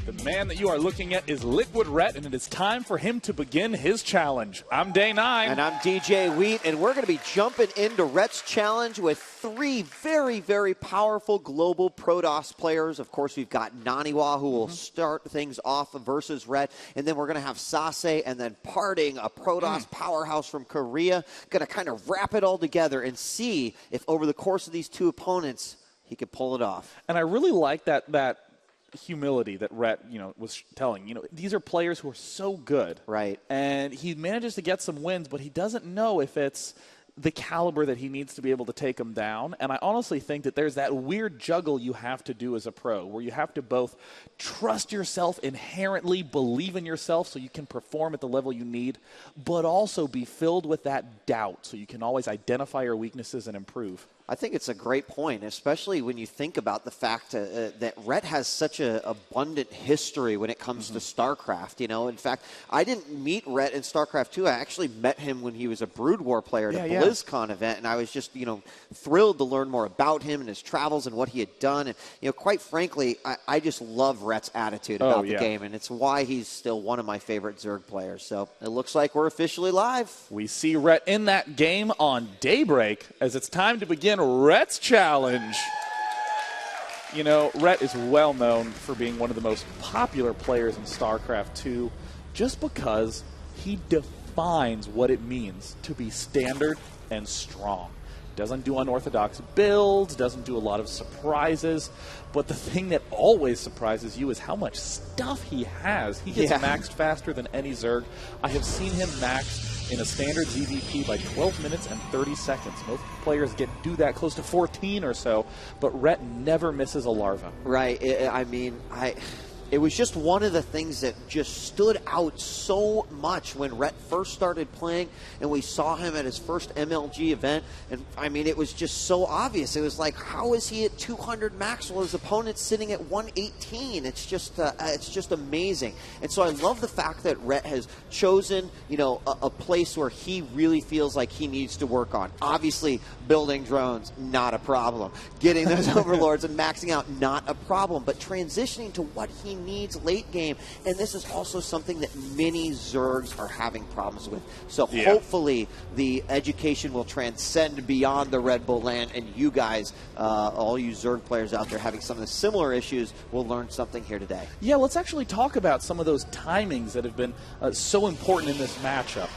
The man that you are looking at is Liquid Rhett, and it is time for him to begin his challenge. I'm Day 9. And I'm DJ Wheat, and we're going to be jumping into Rhett's challenge with three very, very powerful global Protoss players. Of course, we've got NaNiwa, who will start things off versus Rhett, and then we're going to have Sase, and then Parting, a Protoss powerhouse from Korea. Going to kind of wrap it all together and see if over the course of these two opponents, he could pull it off. And I really like that humility that Rhett, was telling. These are players who are so good. Right. And he manages to get some wins, but he doesn't know if it's the caliber that he needs to be able to take them down. And I honestly think that there's that weird juggle you have to do as a pro, where you have to both trust yourself, inherently believe in yourself so you can perform at the level you need, but also be filled with that doubt so you can always identify your weaknesses and improve. I think it's a great point, especially when you think about the fact that Rhett has such an abundant history when it comes to StarCraft. In fact, I didn't meet Rhett in StarCraft 2. I actually met him when he was a Brood War player at a BlizzCon event, and I was just, thrilled to learn more about him and his travels and what he had done. And, quite frankly, I just love Rhett's attitude about the game, and it's why he's still one of my favorite Zerg players. So it looks like we're officially live. We see Rhett in that game on Daybreak as it's time to begin Rhett's challenge. Rhett is well known for being one of the most popular players in StarCraft 2 just because he defines what it means to be standard and strong. Doesn't do unorthodox builds, doesn't do a lot of surprises, but the thing that always surprises you is how much stuff he has. He gets maxed faster than any Zerg. I have seen him maxed in a standard ZVP by 12 minutes and 30 seconds. Most players do that close to 14 or so, but Rhett never misses a larva. Right. It was just one of the things that just stood out so much when Rhett first started playing, and we saw him at his first MLG event. And, it was just so obvious. It was like, how is he at 200 max while his opponent's sitting at 118? It's just amazing. And so I love the fact that Rhett has chosen, a place where he really feels like he needs to work on. Obviously, building drones, not a problem. Getting those overlords and maxing out, not a problem. But transitioning to what he needs late game, and this is also something that many Zergs are having problems with. So hopefully the education will transcend beyond the Red Bull LAN, and you guys, all you Zerg players out there having some of the similar issues, will learn something here today. Yeah, let's actually talk about some of those timings that have been so important in this matchup.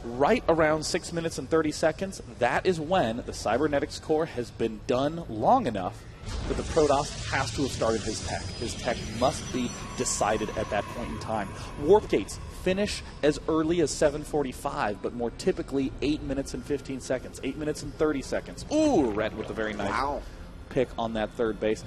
Right around 6 minutes and 30 seconds, that is when the cybernetics core has been done long enough that the Protoss has to have started his tech. His tech must be decided at that point in time. Warp gates finish as early as 7:45, but more typically 8 minutes and 15 seconds, 8 minutes and 30 seconds. Ooh, Rhett with a very nice pick on that third base.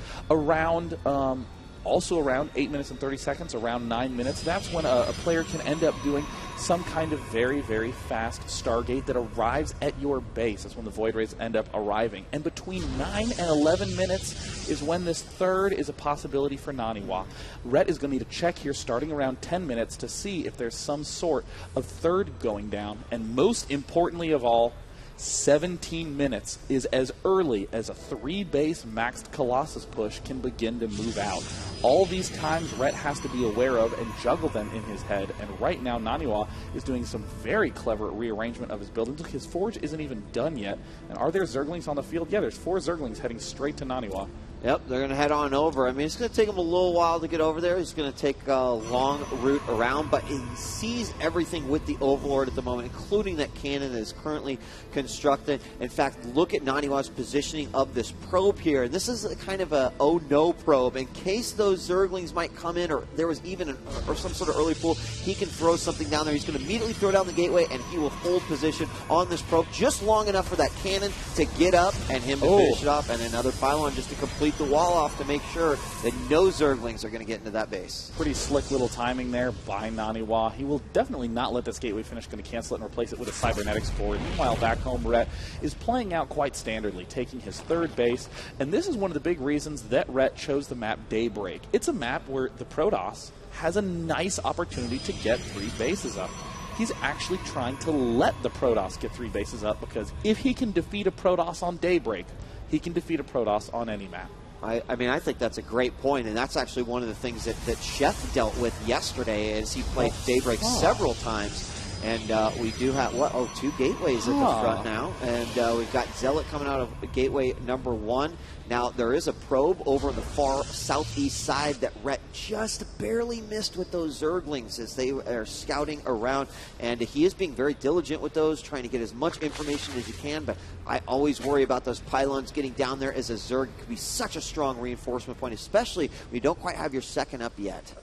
Also around 8 minutes and 30 seconds, around 9 minutes, that's when a player can end up doing some kind of very, very fast Stargate that arrives at your base. That's when the Void Rays end up arriving. And between 9 and 11 minutes is when this third is a possibility for NaNiwa. Rhett is going to need to check here starting around 10 minutes to see if there's some sort of third going down. And most importantly of all, 17 minutes is as early as a 3-base maxed Colossus push can begin to move out. All these times Rhett has to be aware of and juggle them in his head, and right now NaNiwa is doing some very clever rearrangement of his buildings. Look, his forge isn't even done yet. And are there Zerglings on the field? Yeah, there's 4 Zerglings heading straight to NaNiwa. Yep, they're going to head on over. It's going to take him a little while to get over there. He's going to take a long route around, but he sees everything with the Overlord at the moment, including that cannon that is currently constructed. In fact, look at NaNiwa's positioning of this probe here. And this is a kind of a oh-no probe. In case those Zerglings might come in, or there was even or some sort of early pull, he can throw something down there. He's going to immediately throw down the gateway, and he will hold position on this probe just long enough for that cannon to get up and him to finish it off, and another pylon just to complete the wall off to make sure that no Zerglings are going to get into that base. Pretty slick little timing there by NaNiwa. He will definitely not let this gateway finish. Going to cancel it and replace it with a cybernetics core. Meanwhile, back home, Rhett is playing out quite standardly, taking his third base. And this is one of the big reasons that Rhett chose the map Daybreak. It's a map where the Protoss has a nice opportunity to get 3 bases up. He's actually trying to let the Protoss get 3 bases up, because if he can defeat a Protoss on Daybreak, he can defeat a Protoss on any map. I mean, I think that's a great point, and that's actually one of the things that Chef dealt with yesterday as he played Daybreak several times. And we do have, 2 gateways at the front now. And we've got Zealot coming out of gateway number 1. Now, there is a probe over on the far southeast side that Rhett just barely missed with those Zerglings as they are scouting around. And he is being very diligent with those, trying to get as much information as you can. But I always worry about those pylons getting down there as a Zerg. It could be such a strong reinforcement point, especially when you don't quite have your second up yet.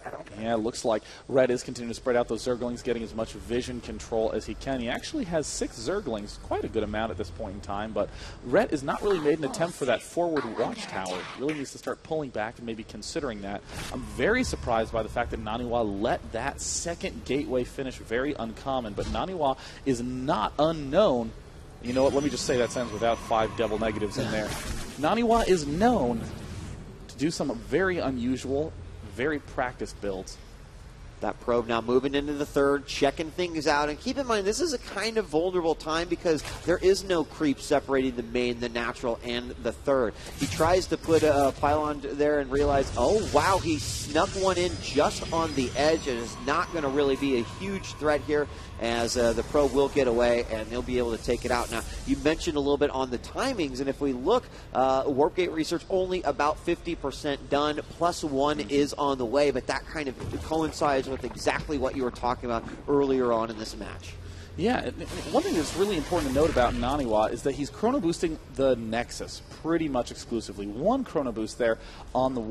Yeah, it looks like Rhett is continuing to spread out those Zerglings, getting as much vision control as he can. He actually has 6 Zerglings, quite a good amount at this point in time. But Rhett has not really made an attempt for that forward watchtower. Really needs to start pulling back and maybe considering that. I'm very surprised by the fact that NaNiwa let that second gateway finish very uncommon, but NaNiwa is not unknown. You know what, let me just say that sentence without 5 double negatives in there. NaNiwa is known to do some very unusual, very practiced builds. That probe now moving into the third, checking things out. And keep in mind, this is a kind of vulnerable time because there is no creep separating the main, the natural, and the third. He tries to put a pylon there and realize, oh, wow, he snuck one in just on the edge. It is not going to really be a huge threat here as the probe will get away and they'll be able to take it out. Now, you mentioned a little bit on the timings, and if we look, Warp Gate research only about 50% done, +1 is on the way, but that kind of coincides with exactly what you were talking about earlier on in this match. Yeah, one thing that's really important to note about NaNiwa is that he's chrono boosting the Nexus pretty much exclusively. 1 chrono boost there on the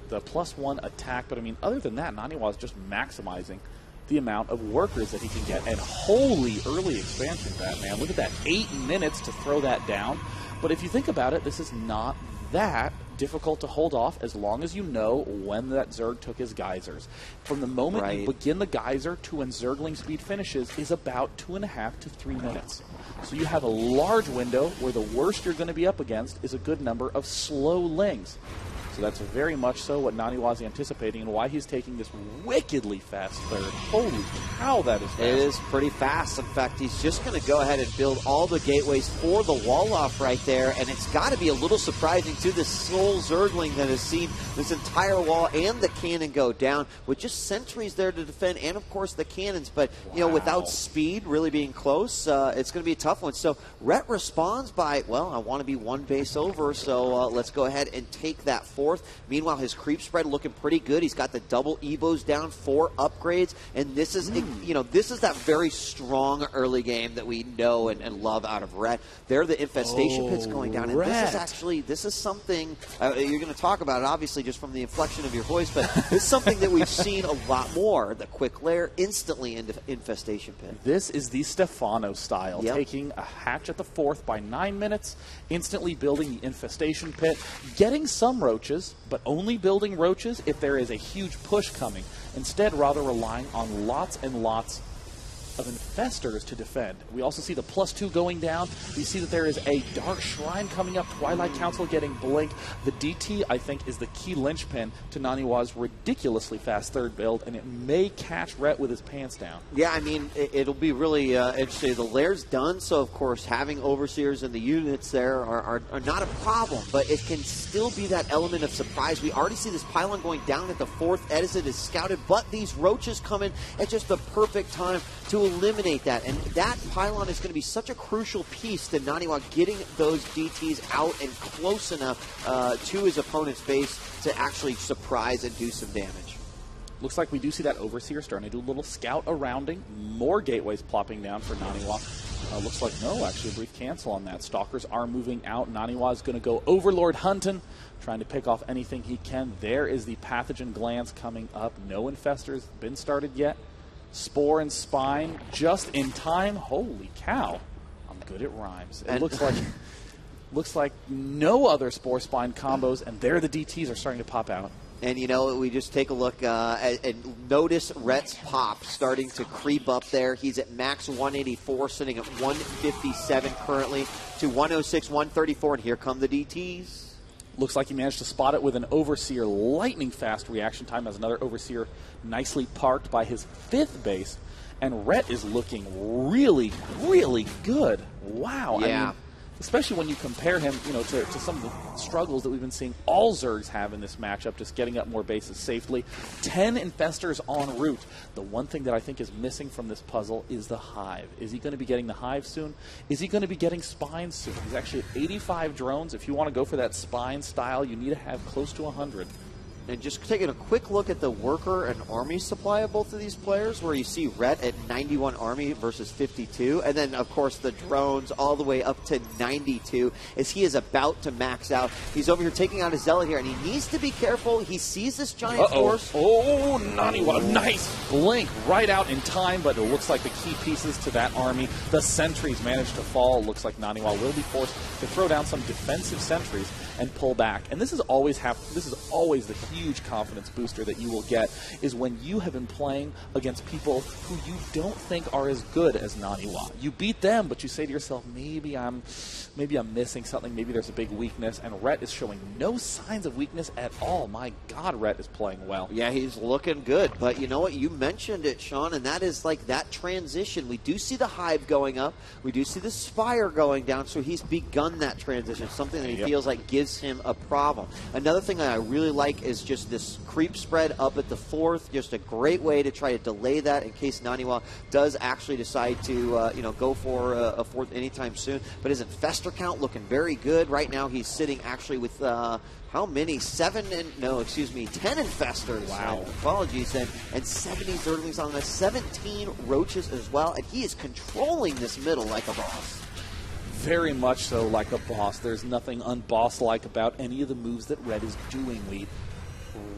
+1 attack, but I mean, other than that, NaNiwa is just maximizing the amount of workers that he can get. And holy early expansion, Batman. Look at that, 8 minutes to throw that down. But if you think about it, this is not that difficult to hold off as long as you know when that Zerg took his geysers. From the moment you begin the geyser to when Zergling speed finishes is about 2.5 to 3 minutes. So you have a large window where the worst you're going to be up against is a good number of slow lings. So that's very much so what NaNiwa is anticipating and why he's taking this wickedly fast third. Holy cow, that is fast. It is pretty fast. In fact, he's just going to go ahead and build all the gateways for the wall-off right there, and it's got to be a little surprising to this sole Zergling that has seen this entire wall and the cannon go down with just sentries there to defend and, of course, the cannons. But, you know, without speed really being close, it's going to be a tough one. So Rhett responds by, well, I want to be 1 base over, so let's go ahead and take that fourth. Meanwhile, his creep spread looking pretty good. He's got the double Evos down, 4 upgrades, and this is, you know, this is that very strong early game that we know and love out of Rhett. There, the infestation pits going down, and this is something you're going to talk about it, obviously, just from the inflection of your voice, but it's something that we've seen a lot more. The quick lair instantly into infestation pit. This is the Stefano style, taking a hatch at the 4th by 9 minutes, instantly building the infestation pit, getting some roaches, but only building roaches if there is a huge push coming. Instead, rather relying on lots and lots of infestors to defend. We also see the +2 going down. We see that there is a Dark Shrine coming up, Twilight Council getting Blink. The DT, I think, is the key linchpin to NaNiwa's ridiculously fast third build, and it may catch Rhett with his pants down. Yeah, I mean, it'll be really interesting. The lair's done, so of course having Overseers and the units there are not a problem, but it can still be that element of surprise. We already see this pylon going down at the 4th. Edison is scouted, but these roaches come in at just the perfect time to eliminate that, and that pylon is going to be such a crucial piece to NaNiwa getting those DTs out and close enough to his opponent's base to actually surprise and do some damage. Looks like we do see that Overseer starting to do a little scout arounding. More gateways plopping down for NaNiwa. Looks like, no, actually a brief cancel on that. Stalkers are moving out. NaNiwa is going to go Overlord hunting, trying to pick off anything he can. There is the Pathogen Glance coming up. No Infestors been started yet. Spore and Spine just in time. Holy cow. I'm good at rhymes. It looks like no other Spore Spine combos, and there the DTs are starting to pop out. And, you know, we just take a look and notice Rhett's pop starting to creep up there. He's at max 184, sitting at 157 currently to 106, 134, and here come the DTs. Looks like he managed to spot it with an Overseer lightning fast reaction time as another Overseer nicely parked by his 5th base. And Rhett is looking really, really good. Wow. Yeah. I mean, especially when you compare him, to some of the struggles that we've been seeing all Zergs have in this matchup, just getting up more bases safely. 10 Infestors en route. The one thing that I think is missing from this puzzle is the Hive. Is he going to be getting the Hive soon? Is he going to be getting Spines soon? He's actually at 85 drones. If you want to go for that Spine style, you need to have close to 100. And just taking a quick look at the worker and army supply of both of these players, where you see Rhett at 91 army versus 52, and then, of course, the drones all the way up to 92 as he is about to max out. He's over here taking out a Zealot here, and he needs to be careful. He sees this giant force. Oh, NaNiwa, nice blink right out in time, but it looks like the key pieces to that army, the sentries managed to fall. Looks like NaNiwa will be forced to throw down some defensive sentries and pull back. And this is always the huge confidence booster that you will get, is when you have been playing against people who you don't think are as good as NaNiwa. You beat them, but you say to yourself, maybe I'm missing something, maybe there's a big weakness, and Rhett is showing no signs of weakness at all. My God, Rhett is playing well. Yeah, he's looking good, but you know what? You mentioned it, Sean, and that is like that transition. We do see the Hive going up. We do see the Spire going down, so he's begun that transition, something that he feels like gives him a problem. Another thing that I really like is just this creep spread up at the 4th, just a great way to try to delay that in case NaNiwa does actually decide to go for a 4th anytime soon. But his Infestor count looking very good. Right now he's sitting actually with how many? 10 Infestors. Wow. Apologies. And 70 Zerglings on the 17 Roaches as well. And he is controlling this middle like a boss. Very much so like a boss. There's nothing unboss-like about any of the moves that Rhett is doing.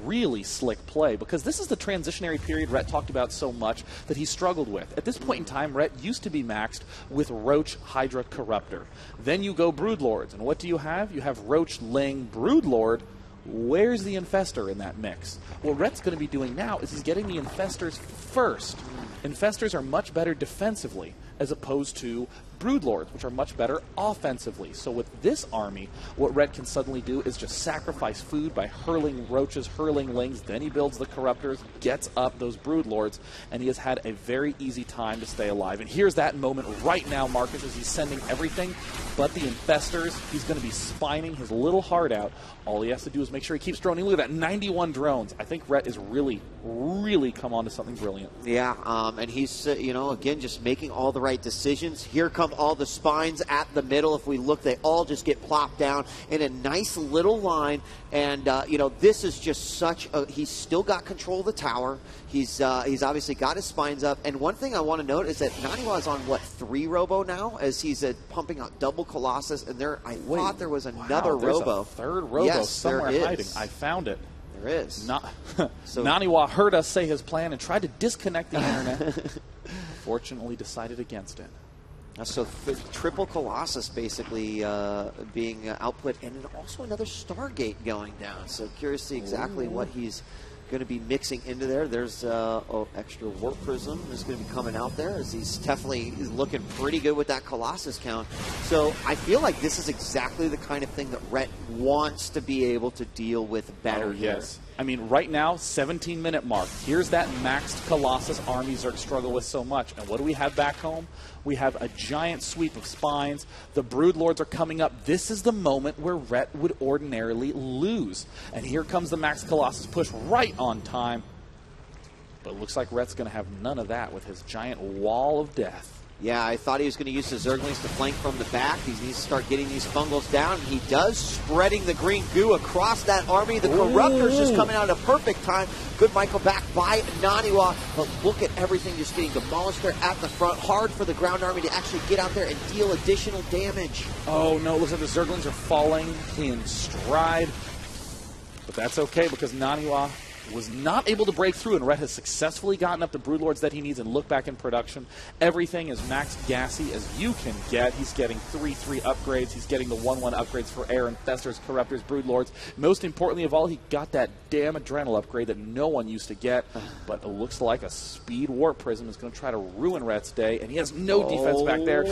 Really slick play, because this is the transitionary period Rhett talked about so much that he struggled with. At this point in time, Rhett used to be maxed with Roach, Hydra, Corruptor. Then you go Broodlords, and what do you have? You have Roach, Ling, Broodlord. Where's the Infestor in that mix? What Rhett's going to be doing now is he's getting the Infestors first. Infestors are much better defensively as opposed to Broodlords, which are much better offensively. So with this army, what Rhett can suddenly do is just sacrifice food by hurling Roaches, hurling Lings, then he builds the Corruptors, gets up those Broodlords, and he has had a very easy time to stay alive. And here's that moment right now, Marcus, as he's sending everything but the Infestors. He's going to be spining his little heart out. All he has to do is make sure he keeps droning. Look at that, 91 drones. I think Rhett is really, really come on to something brilliant. Yeah, and he's, again, just making all the right decisions. Here come all the Spines at the middle. If we look, they all just get plopped down in a nice little line. And, this is just such a... He's still got control of the tower. He's obviously got his Spines up. And one thing I want to note is that NaNiwa is on, 3 Robo now, as he's pumping out double Colossus. And I thought there was another Robo. A third Robo somewhere hiding. I found it. There is. So NaNiwa heard us say his plan and tried to disconnect the internet. Fortunately decided against it. So triple Colossus basically being output, and then also another Stargate going down. So curious to see exactly what he's going to be mixing into there. There's extra Warp Prism is going to be coming out there, as he's definitely looking pretty good with that Colossus count. So I feel like this is exactly the kind of thing that Rhett wants to be able to deal with better here. Yes. I mean, right now, 17-minute mark. Here's that maxed Colossus army Zerg struggle with so much. And what do we have back home? We have a giant sweep of Spines. The Broodlords are coming up. This is the moment where Rhett would ordinarily lose. And here comes the maxed Colossus push right on time. But it looks like Rhett's going to have none of that with his giant wall of death. Yeah, I thought he was going to use the Zerglings to flank from the back. He needs to start getting these Fungals down. He does, spreading the green goo across that army. The Corruptors just coming out at a perfect time. Good Michael back by NaNiwa. But look at everything just getting demolished there at the front. Hard for the ground army to actually get out there and deal additional damage. Oh, no, it looks like the Zerglings are falling in stride. But that's okay, because NaNiwa was not able to break through, and Rhett has successfully gotten up the Broodlords that he needs. And look back in production, everything is maxed gassy as you can get. He's getting 3/3 upgrades. He's getting the 1/1 upgrades for Air, Infestors, Corruptors, Broodlords. Most importantly of all, he got that damn Adrenal upgrade that no one used to get. But it looks like a Speed Warp Prism is going to try to ruin Rhett's day, and he has no defense back there.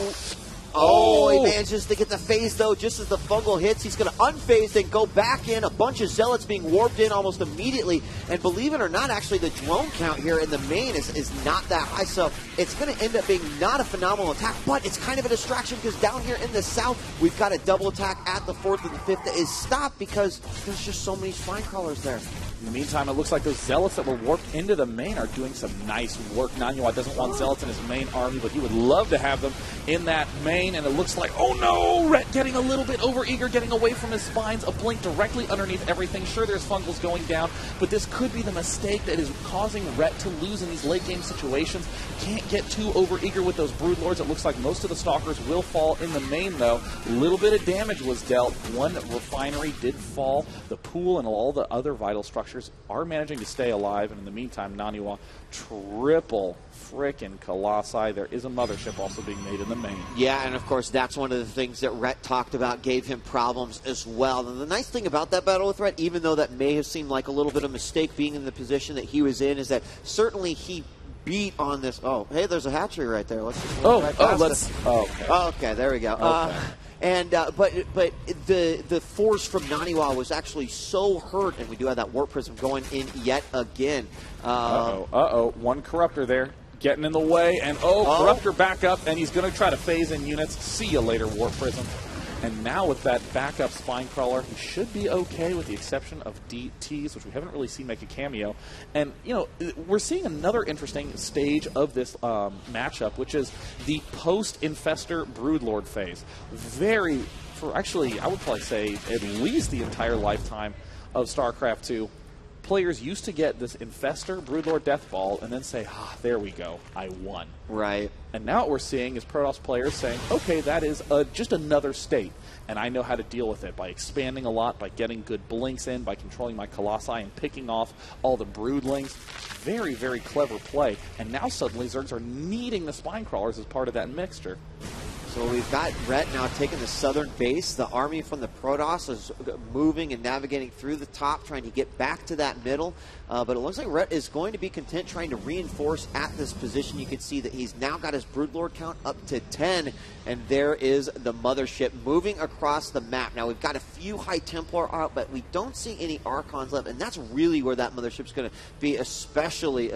Oh, he manages to get the phase, though, just as the fungal hits. He's going to unphase and go back in. A bunch of Zealots being warped in almost immediately. And believe it or not, actually, the drone count here in the main is not that high. So it's going to end up being not a phenomenal attack, but it's kind of a distraction because down here in the south, we've got a double attack at the 4th and the 5th that is stopped because there's just so many spine crawlers there. In the meantime, it looks like those Zealots that were warped into the main are doing some nice work. NaNiwa doesn't want Zealots in his main army, but he would love to have them in that main. And it looks like, oh no, Rhett getting a little bit overeager, getting away from his spines. A blink directly underneath everything. Sure, there's fungals going down, but this could be the mistake that is causing Rhett to lose in these late game situations. Can't get too overeager with those Broodlords. It looks like most of the Stalkers will fall in the main, though. A little bit of damage was dealt. One refinery did fall. The pool and all the other vital structures are managing to stay alive, and in the meantime, NaNiwa triple frickin' Colossi. There is a mothership also being made in the main. Yeah, and of course, that's one of the things that Rhett talked about, gave him problems as well. And the nice thing about that battle with Rhett, even though that may have seemed like a little bit of a mistake being in the position that he was in, is that certainly he beat on this. Oh, hey, there's a hatchery right there. Let's just okay, there we go. Okay. But the force from NaNiwa was actually so hurt, and we do have that warp prism going in yet again. One corruptor there getting in the way, and corruptor back up, and he's going to try to phase in units. See you later, warp prism. And now with that backup spine crawler, he should be okay with the exception of DTs, which we haven't really seen make a cameo. And, you know, we're seeing another interesting stage of this matchup, which is the post-Infestor Broodlord phase. Actually, I would probably say at least the entire lifetime of StarCraft 2, players used to get this Infestor Broodlord Death Ball and then say, there we go, I won. Right. And now what we're seeing is Protoss players saying, okay, that is just another state, and I know how to deal with it by expanding a lot, by getting good blinks in, by controlling my Colossi and picking off all the Broodlings. Very, very clever play. And now suddenly Zergs are needing the spine crawlers as part of that mixture. So we've got Rhett now taking the southern base. The army from the Protoss is moving and navigating through the top, trying to get back to that middle. But it looks like Rhett is going to be content trying to reinforce at this position. You can see that he's now got his Broodlord count up to 10. And there is the mothership moving across the map. Now, we've got a few High Templar out, but we don't see any Archons left. And that's really where that mothership's going to be especially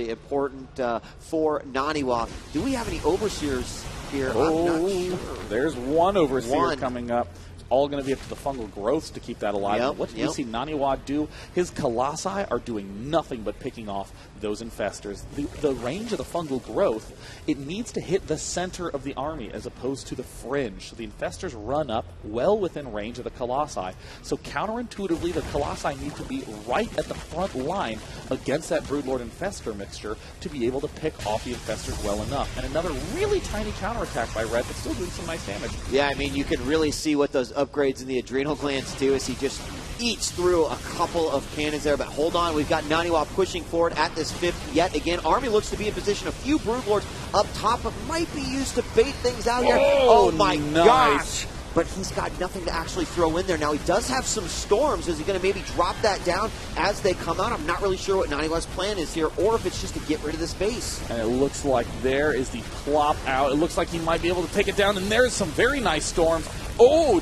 important for NaNiwa. Do we have any Overseers here? I'm not sure. There's one Overseer coming up. It's all going to be up to the fungal growths to keep that alive. What do we see NaNiwa do? His Colossi are doing nothing but picking off those infestors. The range of the fungal growth, it needs to hit the center of the army as opposed to the fringe. So the infestors run up well within range of the Colossi. So counterintuitively, the Colossi need to be right at the front line against that Broodlord Infestor mixture to be able to pick off the infestors well enough. And another really tiny counterattack by Red, but still doing some nice damage. Yeah, I mean, you can really see what those upgrades in the adrenal glands do as he just eats through a couple of cannons there. But hold on, we've got NaNiwa pushing forward at this 5th yet again. Army looks to be in position. A few Broodlords up top, but might be used to bait things out here. Oh my gosh! But he's got nothing to actually throw in there. Now, he does have some storms. Is he going to maybe drop that down as they come out? I'm not really sure what NaNiwa's plan is here, or if it's just to get rid of this base. And it looks like there is the plop out. It looks like he might be able to take it down, and there's some very nice storms.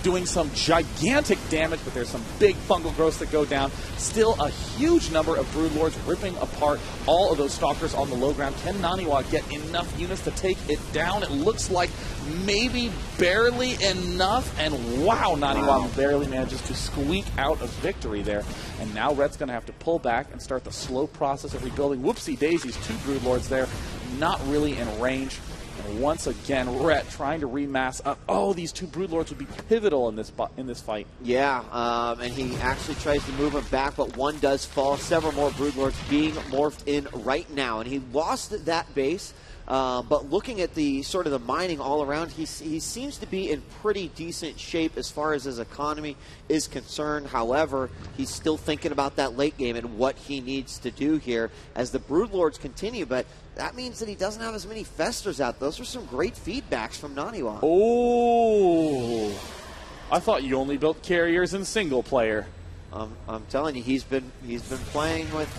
Doing some gigantic damage, but there's some big fungal growths that go down. Still a huge number of Broodlords ripping apart all of those Stalkers on the low ground. Can NaNiwa get enough units to take it down? It looks like maybe barely enough, and wow, NaNiwa barely manages to squeak out a victory there. And now Red's going to have to pull back and start the slow process of rebuilding. Whoopsie daisies, 2 Broodlords there, not really in range. And once again, Rhett trying to remass up. These 2 Broodlords would be pivotal in this fight. Yeah, and he actually tries to move them back, but one does fall. Several more Broodlords being morphed in right now, and he lost that base. But looking at the sort of the mining all around, he seems to be in pretty decent shape as far as his economy is concerned. However, he's still thinking about that late game and what he needs to do here as the Broodlords continue. But that means that he doesn't have as many Festers out. Those are some great feedbacks from NaNiwa. I thought you only built carriers in single player. I'm telling you, he's been playing with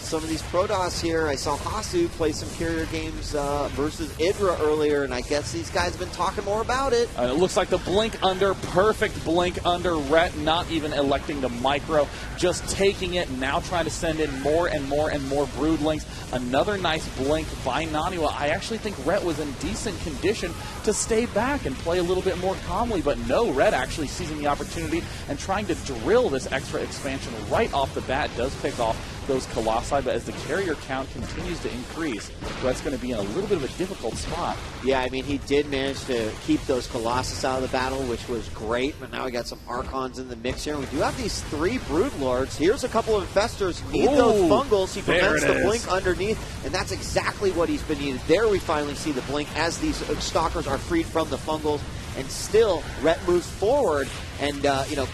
some of these Protoss here. I saw Hasu play some carrier games versus Idra earlier, and I guess these guys have been talking more about it. It looks like the blink under, perfect blink under. Rhett not even electing the micro, just taking it, now trying to send in more and more and more broodlings. Another nice blink by NaNiwa. I actually think Rhett was in decent condition to stay back and play a little bit more calmly, but no, Rhett actually seizing the opportunity and trying to drill this extra expansion right off the bat. Does pick off those Colossi, but as the carrier count continues to increase, Rhett's going to be in a little bit of a difficult spot. Yeah, I mean, he did manage to keep those Colossus out of the battle, which was great, but now we got some Archons in the mix here. We do have these 3 Broodlords. Here's a couple of Infestors. Need those Fungals. He prevents the blink underneath, and that's exactly what he's been needed. There we finally see the blink as these Stalkers are freed from the Fungals. And still, Rhett moves forward and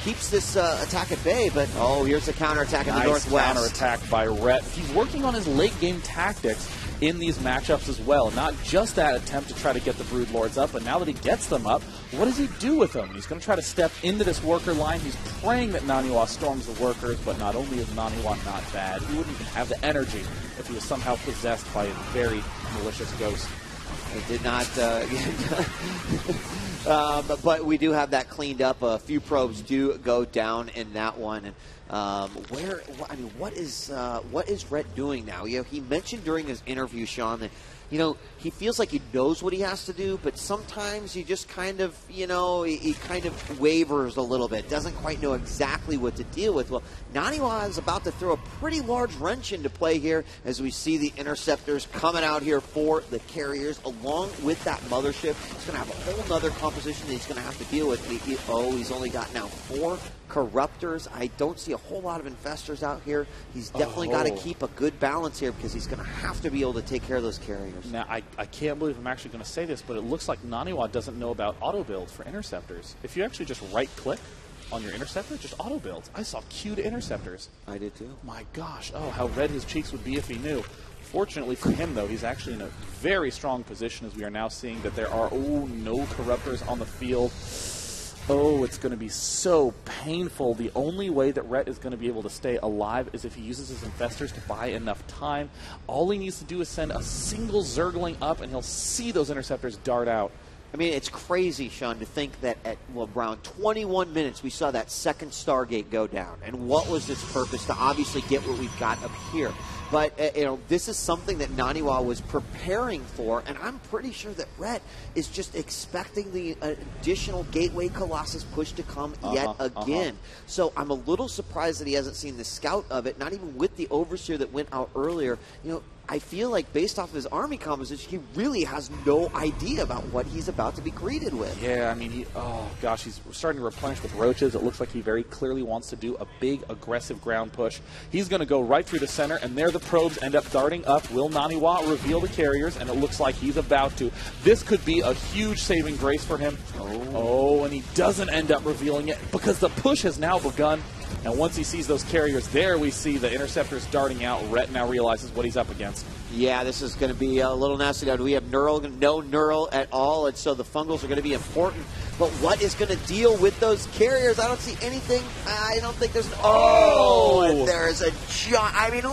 keeps this attack at bay. But here's the counterattack in the northwest. Counterattack by Rhett. He's working on his late game tactics in these matchups as well. Not just that attempt to try to get the Broodlords up, but now that he gets them up, what does he do with them? He's going to try to step into this worker line. He's praying that NaNiwa storms the workers, but not only is NaNiwa not bad, he wouldn't even have the energy if he was somehow possessed by a very malicious ghost. It did not but we do have that cleaned up. A few probes do go down in that one. And what is Rhett doing now? He mentioned during his interview, Sean, that he feels like he knows what he has to do, but sometimes you just kind of, he kind of wavers a little bit, doesn't quite know exactly what to deal with. Well, NaNiwa is about to throw a pretty large wrench into play here as we see the Interceptors coming out here for the carriers along with that mothership. He's going to have a whole nother composition that he's going to have to deal with. He's only got now 4 Corruptors. I don't see a whole lot of Infestors out here. He's definitely got to keep a good balance here because he's going to have to be able to take care of those carriers. Now, I can't believe I'm actually going to say this, but it looks like NaNiwa doesn't know about auto-build for Interceptors. If you actually just right-click on your Interceptor, just auto-builds. I saw queued Interceptors. I did too. My gosh. How red his cheeks would be if he knew. Fortunately for him, though, he's actually in a very strong position as we are now seeing that there are, no Corruptors on the field. It's going to be so painful. The only way that Rhett is going to be able to stay alive is if he uses his Infestors to buy enough time. All he needs to do is send a single Zergling up, and he'll see those Interceptors dart out. I mean, it's crazy, Sean, to think that at around 21 minutes we saw that second Stargate go down. And what was its purpose? To obviously get what we've got up here. But, this is something that NaNiwa was preparing for, and I'm pretty sure that Rhett is just expecting the additional Gateway Colossus push to come yet again. So I'm a little surprised that he hasn't seen the scout of it, not even with the Overseer that went out earlier. I feel like based off of his army composition, he really has no idea about what he's about to be greeted with. Yeah, I mean, he's starting to replenish with roaches. It looks like he very clearly wants to do a big, aggressive ground push. He's going to go right through the center, and there the probes end up darting up. Will NaNiwa reveal the carriers? And it looks like he's about to. This could be a huge saving grace for him. And he doesn't end up revealing it because the push has now begun. And once he sees those carriers there, we see the Interceptors darting out. Rhett now realizes what he's up against. Yeah, this is going to be a little nasty. We have no Neural at all, and so the Fungals are going to be important. But what is going to deal with those carriers? I don't see anything. I don't think there's and there's a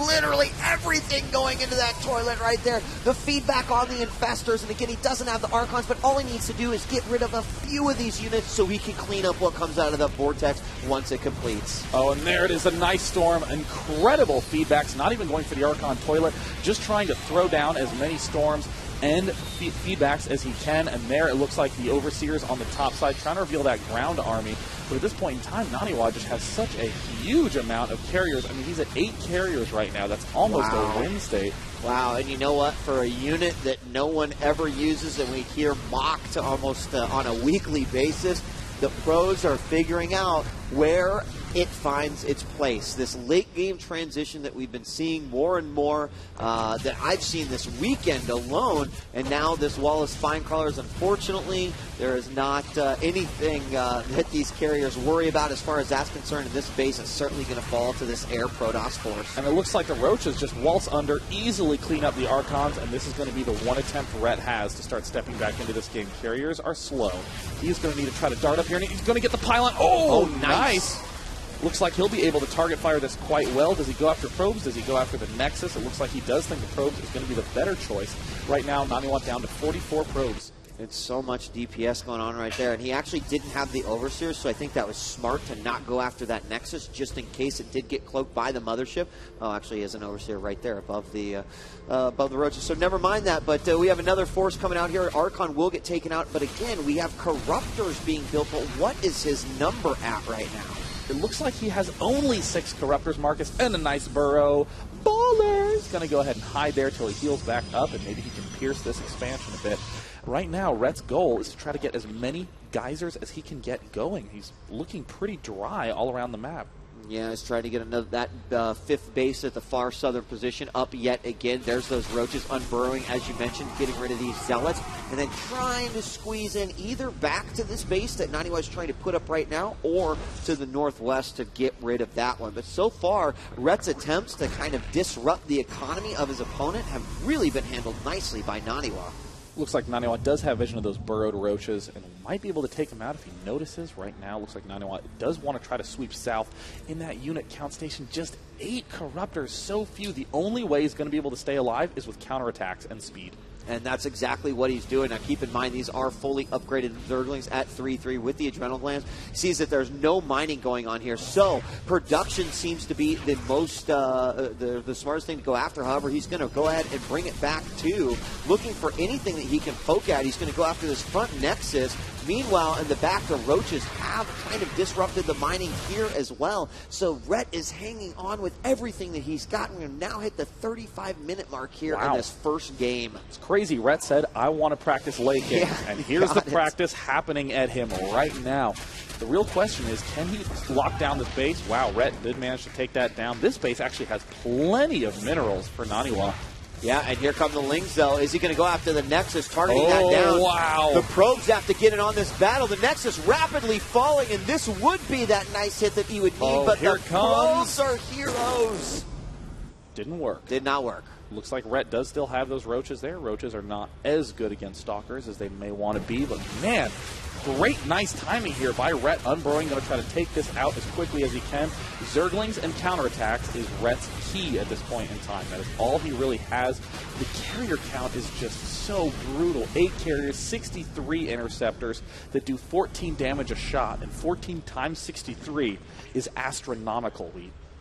literally everything going into that toilet right there. The feedback on the Infestors, and again, he doesn't have the Archons, but all he needs to do is get rid of a few of these units so he can clean up what comes out of the Vortex once it completes. And there it is, a nice storm. Incredible feedbacks, not even going for the Archon toilet, just trying to throw down as many storms and feedbacks as he can. And there it looks like the Overseers on the top side trying to reveal that ground army. But at this point in time, NaNiwa just has such a huge amount of carriers. I mean, he's at 8 carriers right now. That's almost a win state. Wow, and you know what? For a unit that no one ever uses and we hear mocked almost on a weekly basis, the pros are figuring out where it finds its place. This late game transition that we've been seeing more and more, that I've seen this weekend alone, and now this wall of spine crawlers. Unfortunately, there is not anything that these carriers worry about as far as that's concerned, and this base is certainly going to fall to this air Protoss force. And it looks like the Roaches just waltz under, easily clean up the Archons, and this is going to be the one attempt Rhett has to start stepping back into this game. Carriers are slow. He's going to need to try to dart up here, and he's going to get the pylon. Oh, nice. Looks like he'll be able to target fire this quite well. Does he go after probes? Does he go after the Nexus? It looks like he does think the probes is going to be the better choice. Right now, NaNiwa down to 44 probes. It's so much DPS going on right there, and he actually didn't have the Overseer, so I think that was smart to not go after that Nexus just in case it did get cloaked by the Mothership. Oh, actually, he has an Overseer right there above the Roaches, so never mind that, but we have another force coming out here. Archon will get taken out, but again, we have Corruptors being built, but what is his number at right now? It looks like he has only 6 Corruptors, Marcus, and a nice burrow. Ballers! Going to go ahead and hide there till he heals back up, and maybe he can pierce this expansion a bit. Right now, Rhett's goal is to try to get as many geysers as he can get going. He's looking pretty dry all around the map. Yeah, he's trying to get that 5th base at the far southern position up yet again. There's those Roaches unburrowing, as you mentioned, getting rid of these Zealots, and then trying to squeeze in either back to this base that NaNiwa is trying to put up right now, or to the northwest to get rid of that one. But so far, Rhett's attempts to kind of disrupt the economy of his opponent have really been handled nicely by NaNiwa. Looks like NaNiwa does have vision of those burrowed Roaches and might be able to take them out if he notices. Right now, looks like NaNiwa does want to try to sweep south. In that unit count station, just 8 Corruptors, so few. The only way he's going to be able to stay alive is with counterattacks and speed. And that's exactly what he's doing. Now, keep in mind, these are fully upgraded Zerglings at 3-3 with the Adrenal Glands. He sees that there's no mining going on here. So, production seems to be the most, the smartest thing to go after. However, he's going to go ahead and bring it back to looking for anything that he can poke at. He's going to go after this front Nexus. Meanwhile, in the back, the Roaches have kind of disrupted the mining here as well. So Rhett is hanging on with everything that he's got. We're now hit the 35-minute mark here in this first game. It's crazy. Rhett said, I want to practice laking. Yeah, and here's the practice happening at him right now. The real question is, can he lock down this base? Wow, Rhett did manage to take that down. This base actually has plenty of minerals for NaNiwa. Yeah, and here come the Lings, though. Is he going to go after the Nexus, targeting that down? Wow. The probes have to get in on this battle. The Nexus rapidly falling, and this would be that nice hit that he would need, but the probes are heroes. Didn't work. Did not work. Looks like Rhett does still have those Roaches there. Roaches are not as good against Stalkers as they may want to be, but man, great, nice timing here by Rhett. Unburrowing, going to try to take this out as quickly as he can. Zerglings and counterattacks is Rhett's key at this point in time. That is all he really has. The carrier count is just so brutal. 8 carriers, 63 interceptors that do 14 damage a shot, and 14 times 63 is astronomical.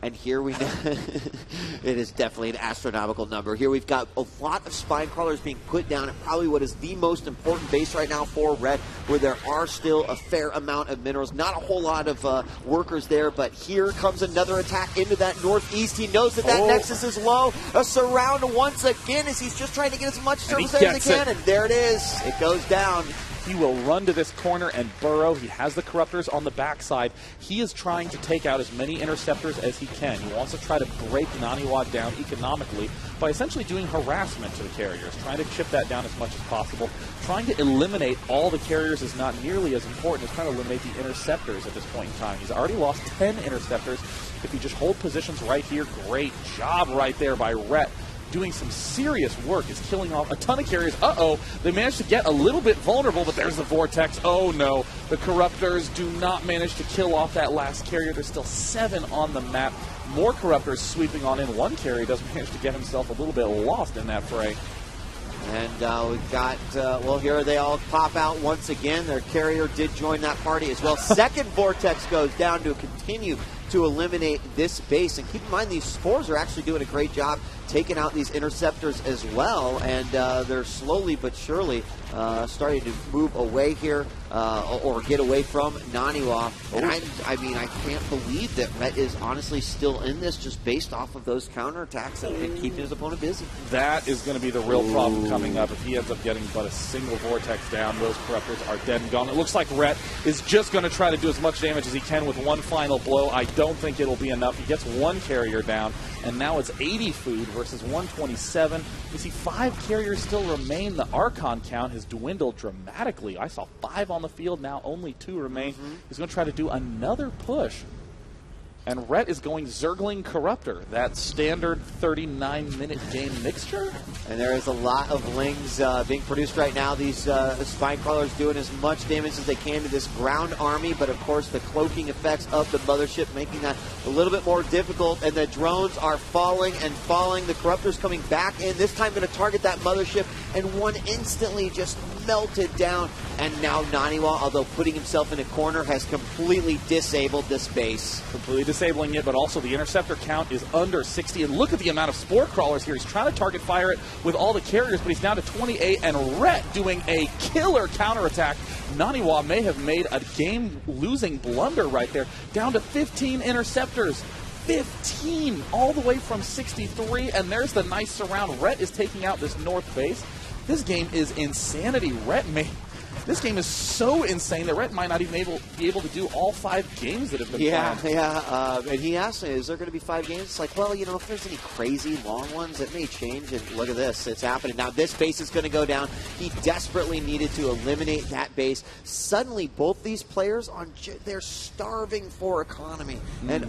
And here we know it is definitely an astronomical number. Here we've got a lot of spine crawlers being put down at probably what is the most important base right now for Red, where there are still a fair amount of minerals. Not a whole lot of workers there, but here comes another attack into that northeast. He knows that that Nexus is low. A surround once again as he's just trying to get as much service there as he can. And there it is. It goes down. He will run to this corner and burrow. He has the Corruptors on the backside. He is trying to take out as many Interceptors as he can. He wants to try to break NaNiwa down economically by essentially doing harassment to the carriers, trying to chip that down as much as possible. Trying to eliminate all the carriers is not nearly as important as trying to eliminate the Interceptors at this point in time. He's already lost 10 Interceptors. If he just hold positions right here, great job right there by Rhett. Doing some serious work, is killing off a ton of carriers. Uh-oh, they managed to get a little bit vulnerable, but there's the Vortex. Oh, no. The Corruptors do not manage to kill off that last carrier. There's still 7 on the map. More Corruptors sweeping on in. One carrier does manage to get himself a little bit lost in that fray. And we've got, well, here they all pop out once again. Their carrier did join that party as well. Second Vortex goes down to continue to eliminate this base. And keep in mind, these Spores are actually doing a great job taking out these Interceptors as well. And they're slowly but surely starting to move away here or get away from NaNiwa. And I mean, I can't believe that Rhett is honestly still in this just based off of those counterattacks and keeping his opponent busy. That is going to be the real problem coming up. If he ends up getting but a single Vortex down, those Corruptors are dead and gone. It looks like Rhett is just going to try to do as much damage as he can with one final blow. I don't think it'll be enough. He gets one carrier down, and now it's 80 food versus 127. You see 5 carriers still remain. The Archon count has dwindled dramatically. I saw 5 on the field, now only 2 remain. He's going to try to do another push. And Rhett is going Zergling Corruptor, that standard 39-minute game mixture. And there is a lot of lings being produced right now. These spine crawlers doing as much damage as they can to this ground army, but of course the cloaking effects of the mothership making that a little bit more difficult, and the drones are falling and falling. The Corruptor's coming back in, this time going to target that mothership, and one instantly just melted down. And now NaNiwa, although putting himself in a corner, has completely disabled this base. Completely disabling it, but also the interceptor count is under 60. And look at the amount of spore crawlers here. He's trying to target fire it with all the carriers, but he's down to 28. And Rhett doing a killer counterattack. NaNiwa may have made a game-losing blunder right there. Down to 15 interceptors. 15 all the way from 63. And there's the nice surround. Rhett is taking out this north base. This game is insanity. This game is so insane that Rhett might not even be able to do all 5 games that have been planned. Yeah. And he asked me, is there going to be 5 games? It's like, well, if there's any crazy long ones, it may change. And look at this. It's happening. Now, this base is going to go down. He desperately needed to eliminate that base. Suddenly, both these players, they're starving for economy. And,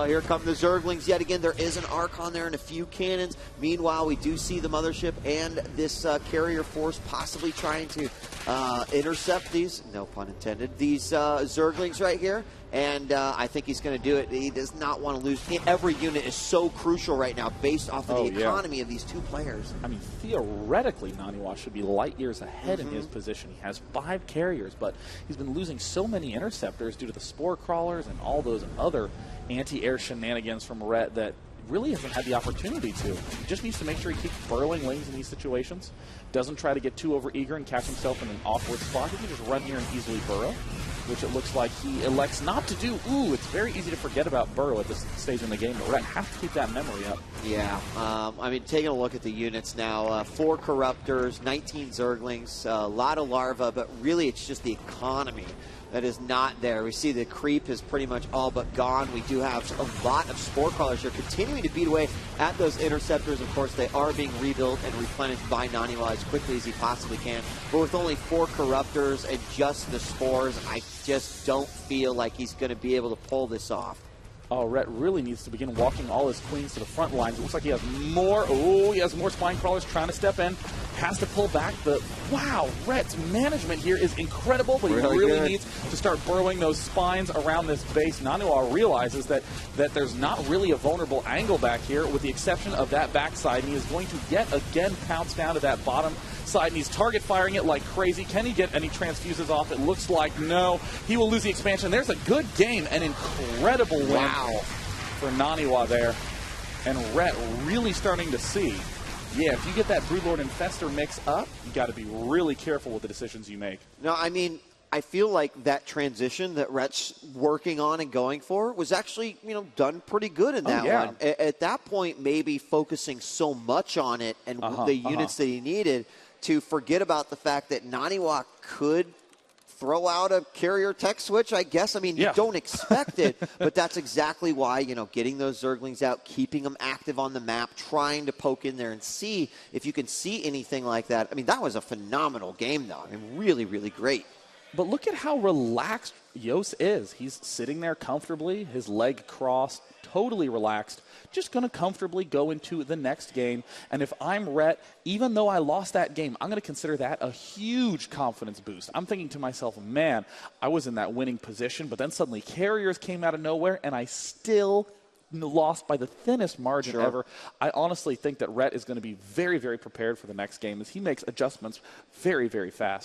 here come the Zerglings yet again. There is an Archon there and a few cannons. Meanwhile, we do see the mothership and this carrier force possibly trying to intercept these, no pun intended, these Zerglings right here. And I think he's going to do it. He does not want to lose. Every unit is so crucial right now based off of the economy of these two players. I mean, theoretically, NaNiwa should be light years ahead in his position. He has 5 carriers, but he's been losing so many interceptors due to the spore crawlers and all those other anti-air shenanigans from Rhett that really hasn't had the opportunity to. He just needs to make sure he keeps burrowing lanes in these situations, doesn't try to get too over-eager and catch himself in an awkward spot. He can just run here and easily burrow, which it looks like he elects not to do. Ooh, it's very easy to forget about burrow at this stage in the game, but Rhett has to keep that memory up. Yeah, I mean, taking a look at the units now, 4 Corruptors, 19 Zerglings, a lot of larvae, but really it's just the economy that is not there. We see the creep is pretty much all but gone. We do have a lot of spore crawlers here continuing to beat away at those interceptors. Of course, they are being rebuilt and replenished by NaNiwa as quickly as he possibly can. But with only 4 Corruptors and just the spores, I just don't feel like he's going to be able to pull this off. Oh, Rhett really needs to begin walking all his queens to the front lines. It looks like he has more. Oh, he has more spine crawlers trying to step in. Has to pull back. But wow, Rhett's management here is incredible. But he really needs to start burrowing those spines around this base. NaNiwa realizes that there's not really a vulnerable angle back here, with the exception of that backside. And he is going to yet again pounce down to that bottom side, and he's target firing it like crazy. Can he get any transfuses off? It looks like no. He will lose the expansion. There's a good game, an incredible win for NaNiwa there. And Rhett really starting to see, if you get that Broodlord Infestor mix up, you got to be really careful with the decisions you make. No, I mean, I feel like that transition that Rhett's working on and going for was actually, done pretty good in that one. At that point, maybe focusing so much on it and the units that he needed to forget about the fact that NaNiwa could throw out a carrier tech switch, I guess. I mean, you don't expect it, but that's exactly why, getting those Zerglings out, keeping them active on the map, trying to poke in there and see if you can see anything like that. I mean, that was a phenomenal game, though. I mean, really, really great. But look at how relaxed Yos is. He's sitting there comfortably, his leg crossed, totally relaxed, just going to comfortably go into the next game. And if I'm Rhett, even though I lost that game, I'm going to consider that a huge confidence boost. I'm thinking to myself, man, I was in that winning position, but then suddenly carriers came out of nowhere, and I still lost by the thinnest margin ever. I honestly think that Rhett is going to be very, very prepared for the next game as he makes adjustments very, very fast.